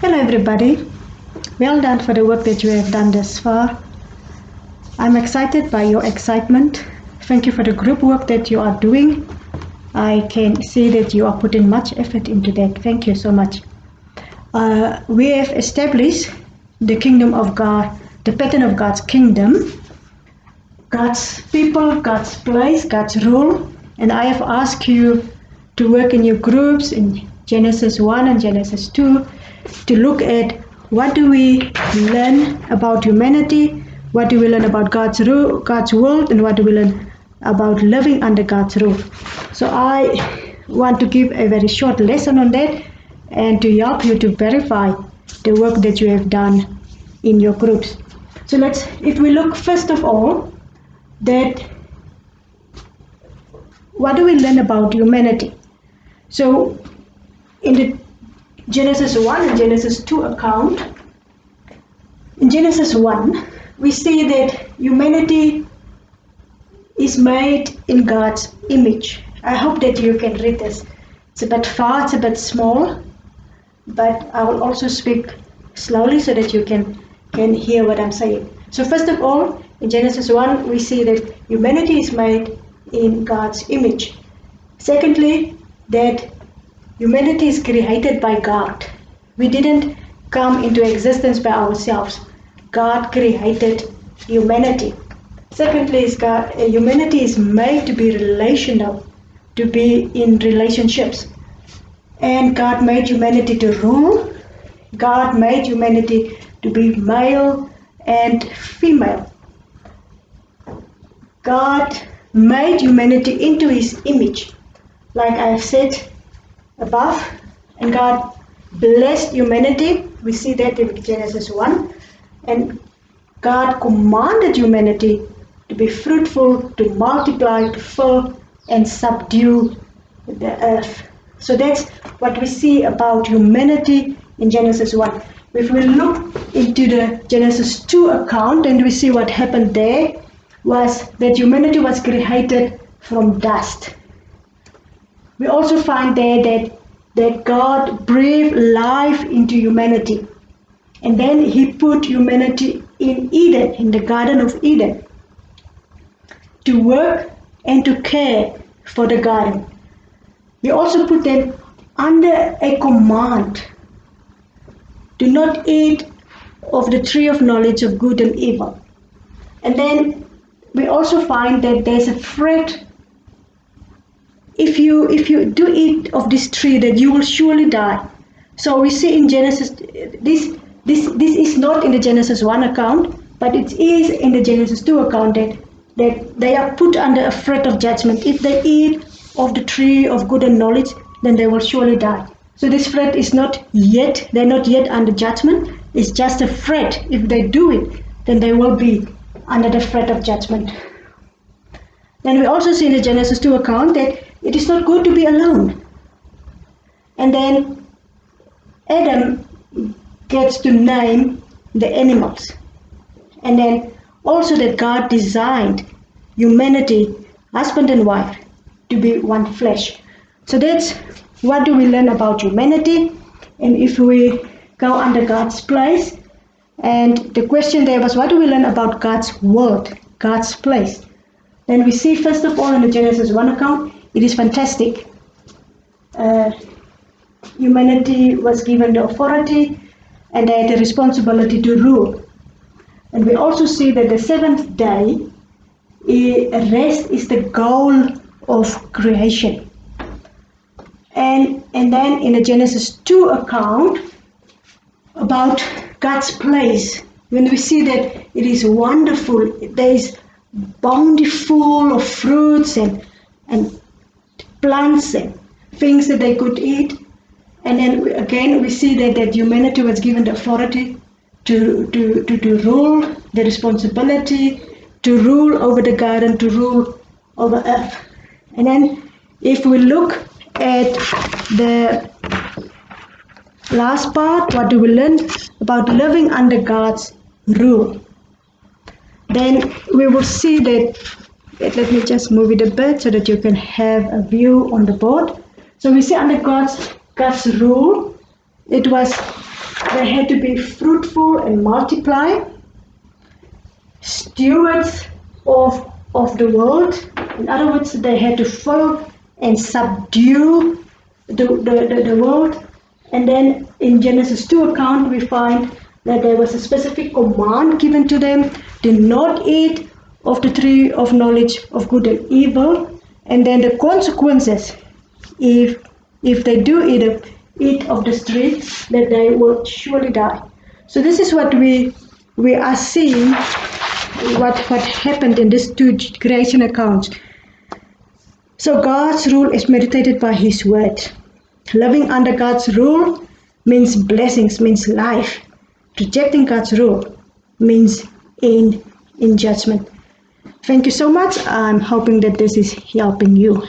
Hello everybody, well done for the work that you have done thus far. I'm excited by your excitement. Thank you for the group work that you are doing. I can see that you are putting much effort into that. Thank you so much. We have established the kingdom of God, the pattern of God's kingdom, God's people, God's place, God's rule, and I have asked you to work in your groups in Genesis 1 and Genesis 2 to look at what do we learn about humanity, what do we learn about God's rule, God's world, and what do we learn about living under God's rule. So I want to give a very short lesson on that and to help you to verify the work that you have done in your groups. So if we look first of all, that what do we learn about humanity? So in the Genesis 1 and Genesis 2 account, in Genesis 1, we see that humanity is made in God's image. I hope that you can read this. It's a bit far, it's a bit small, but I will also speak slowly so that you can hear what I'm saying. So first of all, in Genesis 1, we see that humanity is made in God's image. Secondly, that humanity is created by God. We didn't come into existence by ourselves. God created humanity. Secondly, humanity is made to be relational, to be in relationships. And God made humanity to rule. God made humanity to be male and female. God made humanity into His image, like I have said above, and God blessed humanity. We see that in Genesis 1, and God commanded humanity to be fruitful, to multiply, to fill and subdue the earth. So that's what we see about humanity in Genesis 1. If we look into the Genesis 2 account and we see what happened there, was that humanity was created from dust. We also find there that God breathed life into humanity. And then He put humanity in Eden, in the Garden of Eden, to work and to care for the garden. He also put them under a command: do not eat of the tree of knowledge of good and evil. And then we also find that there's a threat: if you do eat of this tree, that you will surely die. So we see in Genesis, this is not in the Genesis 1 account, but it is in the Genesis 2 account that they are put under a threat of judgment. If they eat of the tree of good and knowledge, then they will surely die. So this threat is not yet, they're not yet under judgment. It's just a threat. If they do it, then they will be under the threat of judgment. Then we also see in the Genesis 2 account that it is not good to be alone. And then Adam gets to name the animals. And then also that God designed humanity, husband and wife, to be one flesh. So that's what do we learn about humanity. And if we go under God's place, and the question there was, what do we learn about God's world, God's place? Then we see first of all in the Genesis 1 account, it is fantastic. Humanity was given the authority and they had the responsibility to rule. And we also see that the seventh day, rest is the goal of creation. And then in the Genesis 2 account about God's place, when we see that it is wonderful, there is bountiful of fruits and plants and things that they could eat. And then again we see that humanity was given the authority to rule, the responsibility to rule over the garden, to rule over earth. And then if we look at the last part, what do we learn about living under God's rule? Then we will see that, let me just move it a bit so that you can have a view on the board. So we see under God's rule, it was They had to be fruitful and multiply, stewards of the world. In other words, they had to follow and subdue the world. And then in Genesis 2 account, we find that there was a specific command given to them: do not eat of the tree of knowledge of good and evil. And then the consequences, if they do eat of this tree, that they will surely die. So this is what we are seeing, what happened in these two creation accounts. So God's rule is meditated by His word. Living under God's rule means blessings, means life. Rejecting God's rule means in judgment. Thank you so much. I'm hoping that this is helping you.